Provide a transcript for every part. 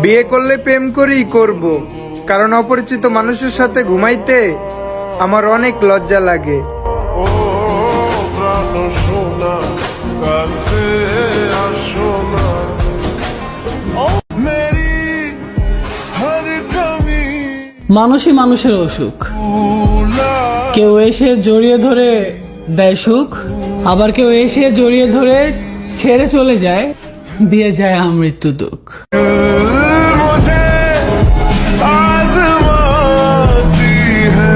বিয়ে করলে প্রেম করেই করব, কারণ অপরিচিত মানুষের সাথে ঘুমাইতে আমার অনেক লজ্জা লাগে। ও প্রাণ সোনা কাছে আসো না, মেরি হর কমি মানুষই মানুষের অসুখ। ভুলা। কেউ এসে জড়িয়ে ধরে দেয় সুখ, আবার কেউ এসে জড়িয়ে ধরে ছেড়ে চলে যায়, দিয়ে যায় আমৃত্যু দুঃখ। मुझे आज़माती है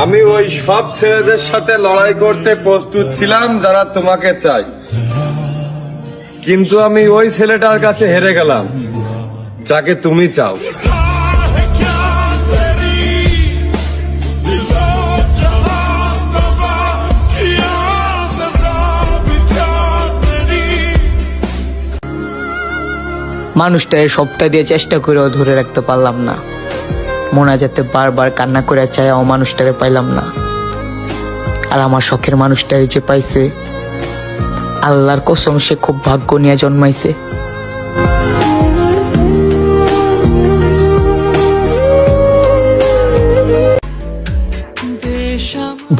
আমি ওই সব ছেলেদের সাথে লড়াই করতে প্রস্তুত ছিলাম যারা তোমাকে চাই, কিন্তু আমি ওই ছেলেটার কাছে হেরে গেলাম যাকে তুমি চাও। মানুষটারে সবটা দিয়ে চেষ্টা করেও ধরে রাখতে পারলাম না, মোনাজাতে বারবার কান্না করে চায় ও মানুষটারে পাইলাম না। আর আমার শখের মানুষটারে যে পাইছে, আল্লাহর কসম সে খুব ভাগ্য নিয়ে জন্মাইছে।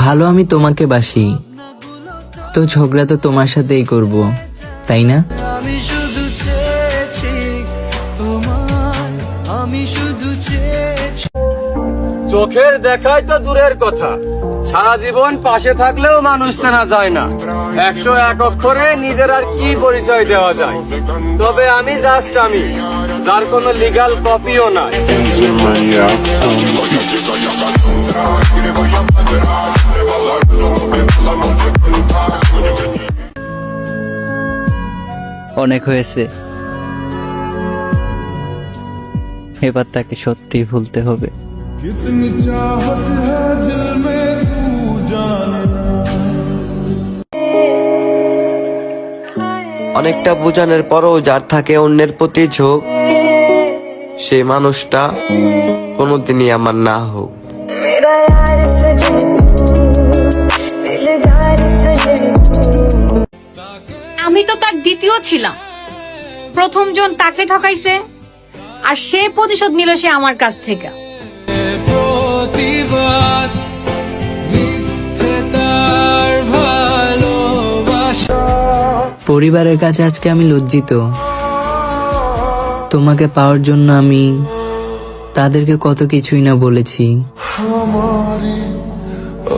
ভালো আমি তোমাকে বাসি, তো ঝগড়া তো তোমার সাথেই করব, তাই না? আমি শুধু চেয়েছি তোমার, আমি শুধু চেয়েছি। চোখের দেখাই তো দূরের কথা, সারা জীবন পাশে থাকলেও মানুষ চেনা যায় না। 101 অক্ষরে নিজের আর কি পরিচয় দেওয়া যায়? তবে আমি জাস্ট আমি, যার কোনো লিগ্যাল কপিও নাই। অনেক হয়েছে, এবার তাকে সত্যি ভুলতে হবে। कितनी चाहत है दिल में तू जाने ना। অনেকটা বোঝানোর পরও যার থাকে অন্যের প্রতি ঝোঁক, সেই মানুষটা কোনোদিনই আমার না হোক। আমি তো তার দ্বিতীয় ছিলাম, প্রথম জন তাকে ঠকাইছে আর সে প্রতিশোধ নিল সে আমার কাছ থেকে। পরিবারের কাছে আজকে আমি লজ্জিত। তোমাকে পাওয়ার জন্য আমি তাদেরকে কত কিছুই না বলেছি। हमारी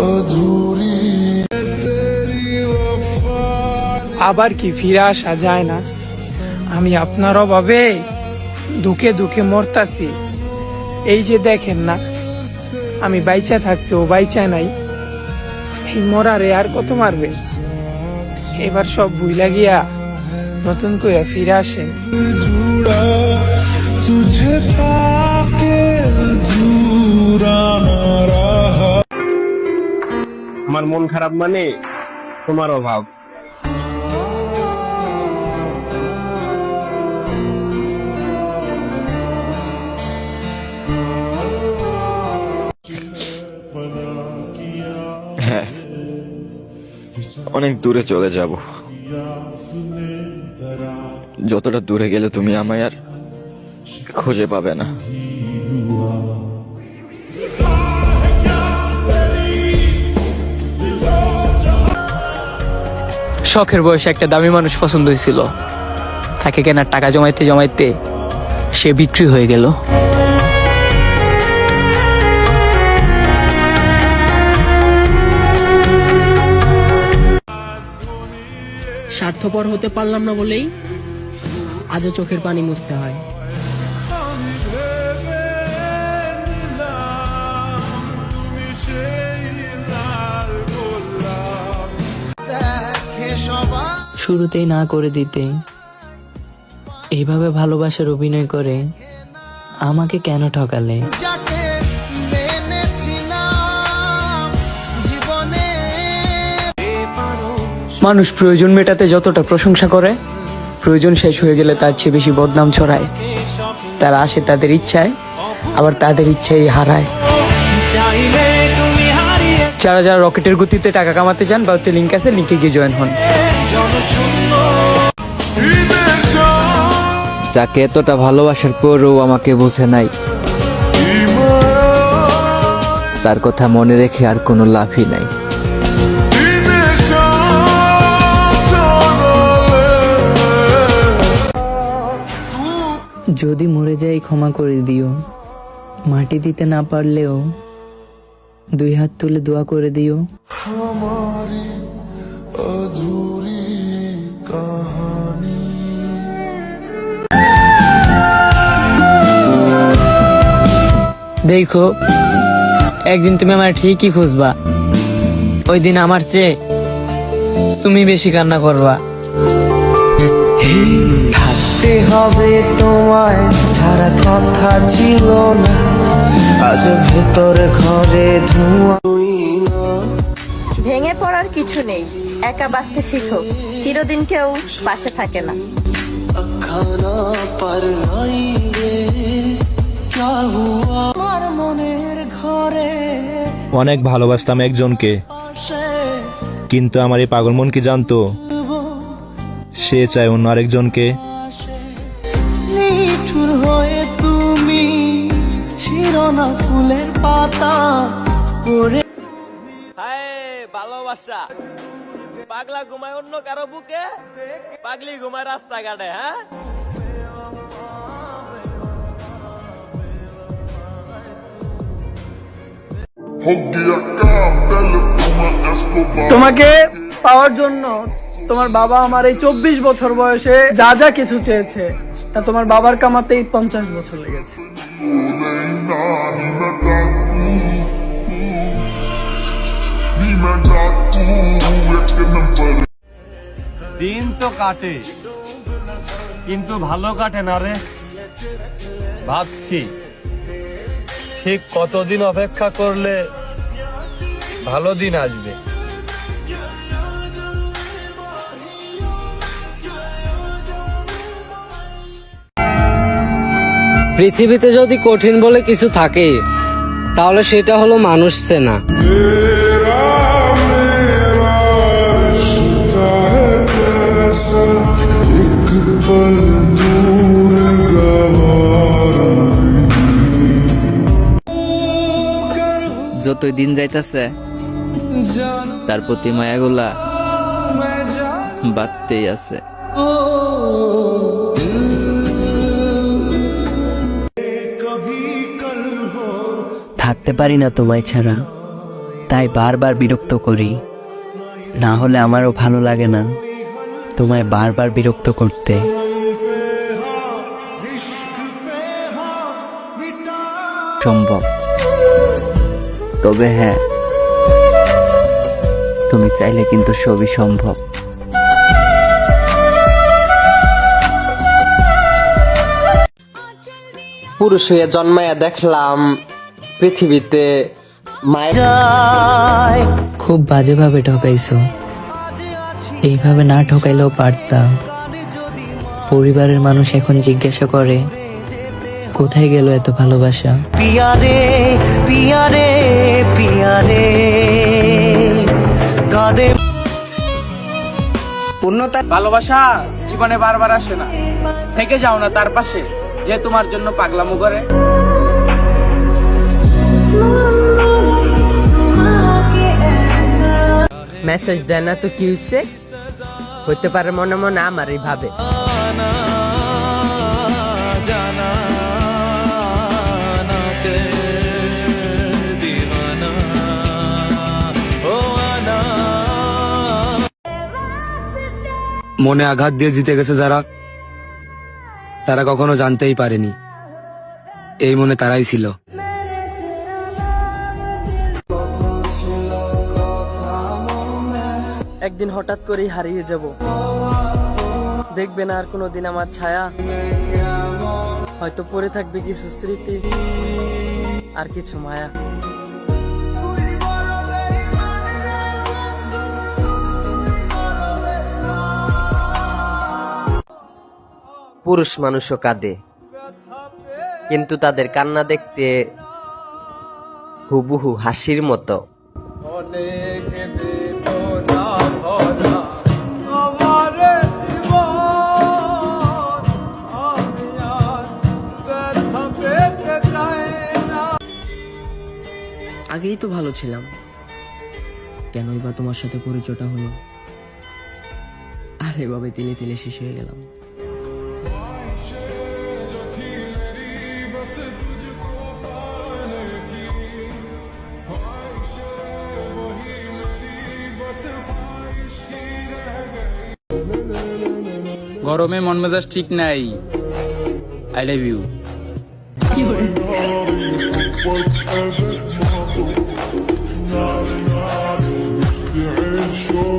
अधूरी तेरी वफा। আবার কি ফিরে আসা যায় না? আমি আপনার অভাবে দুঃখে দুঃখে মরতাছি। এই যে দেখেন না, আমি বাইচা থাকতেও বাইচা নাই। এই মরারে আর কত মারবে? এবার সব ভুইলা গিয়া নতুন করে ফিরে আসেন। जुड़ा तुझे पाके अधूरा ना रहा। আমার মন খারাপ মানে তোমার অভাব। হ্যাঁ, অনেক দূরে চলে যাব। যতটা দূরে গেলে তুমি আমায় আর খুঁজে পাবে না। শখের বয়সে একটা দামি মানুষ পছন্দ হয়েছিল, তাকে কেনার টাকা জমাইতে জমাইতে সে বিক্রি হয়ে গেল। স্বার্থপর হতে পারলাম না বলেই আজও চোখের পানি মুছতে হয়। শুরুতেই না করে দিতে, এইভাবে ভালোবাসার অভিনয় করে আমাকে কেন ঠকালে? যাকে মেনেছিলাম জীবনে, মানুষ প্রয়োজন মেটাতে যতটা প্রশংসা করে, প্রয়োজন শেষ হয়ে গেলে তার চেয়ে বেশি বদনাম ছড়ায়। তারা আসে তাদের ইচ্ছায়, আবার তাদের ইচ্ছাই হারায়। যারা যারা রকেটের গতিতে টাকা কামাতে চান, বা লিঙ্ক আছে, লিঙ্কে গিয়ে জয়েন হন। যাকে এতটা ভালোবাসার পরও আমাকে বোঝে নাই, তার কথা মনে রেখে আর কোনো লাভই নাই। যদি মরে যাই ক্ষমা করে দিও, মাটি দিতে না পারলেও 2 হাত তুলে দোয়া করে দিও। हमारी अधूरी कहानी দেখো, একদিন তুমি আমার ঠিকই খুঁজবা, ওই দিন আমার চেয়ে তুমি বেশি কান্না করবা। থাকতে হবে তোমায় ছাড়া কথা ছিল না, আজ ভেতর ঘরে ধোঁয়া। ভেঙে পড়ার কিছু নেই, একা বাঁচতে শিখো, চিরদিন কেউ পাশে থাকে না। খানা পার আইয়ে क्या हुआ আমার মনের ঘরে অনেক ভালোবাসতাম একজনকে, কিন্তু আমার এই পাগল মন কি জানতো সে চায় অন্য আরেকজনকে। নিঠুর হয়ে তুমি ছিল না ফুলের পাতা পরে। ভালোবাসা পাগলা ঘুমায় অন্য কারো বুকে, পাগলি ঘুমায় রাস্তাঘাটে। হ্যাঁ, তোমাকে পাওয়ার জন্য তোমার বাবা আমার এই 24 বছর বয়সে যা যা কিছু চেয়েছে তা তোমার বাবার কামাতেই 50 বছর লেগেছে। দিন তো কাটে কিন্তু ভালো কাটে না রে। ভাবছি ঠিক কতদিন অপেক্ষা করলে ভালো দিন আসবে। পৃথিবীতে যদি কঠিন বলে কিছু থাকে তাহলে সেটা হলো মানুষ চেনা। तेरा मेरा रिश्ता है कैसा, एक पल दूर गवारा যতই দিন যাইতাছে তার প্রতি মায়াগুলা বাড়তেই আছে। থাকতে পারি না তোমায় ছাড়া, তাই বারবার বিরক্ত করি। না হলে আমারও ভালো লাগে না তোমায় বারবার বিরক্ত করতে। সম্ভব, তবে হ্যাঁ, তুমি চাইলে কিন্তু সবই সম্ভব। পুরুষ হয়ে জন্মায়া দেখলাম পৃথিবীতে মায়ের খুব বাজেভাবে ঠকাইছো, এইভাবে না ঠকাইলেও পারতা। পরিবারের মানুষ এখন জিজ্ঞাসা করে কোথায় গেল এত ভালোবাসা। পিয়ারে পিয়ারে পিয়ারে কাঁদে। পূর্ণতা ভালোবাসা জীবনে বারবার আসে না, থেকে যাও না তার পাশে যে তোমার জন্য পাগলামো করে। মেসেজ দেয় না তো কি হচ্ছে, হইতে পারে মনে মনে আমারই ভাবে। মনে আঘাত দিয়ে জিতে গেছে যারা, তারা কখনো জানতেই পারেনি এই মনে তারাই ছিল। একদিন হঠাৎ করেই হারিয়ে যাব, দেখবে না আর কোনোদিন আমার ছায়া। হয়তো পড়ে থাকবে কিছু স্মৃতি আর কিছু মায়া। পুরুষ মানুষও কাঁদে, কিন্তু তাদের কান্না দেখতে হুবহু হাসির মতো। অনেক বেদনা ভরা আমার জীবন, আমি আগেই তো ভালো ছিলাম, কেনই বা তোমার সাথে পরিচয়টা হলো আর এভাবে তিলে তিলে শেষ হয়ে গেলাম। গরমে মন মেজাজ ঠিক নাই। I love you. بعد ما مشتعل شوق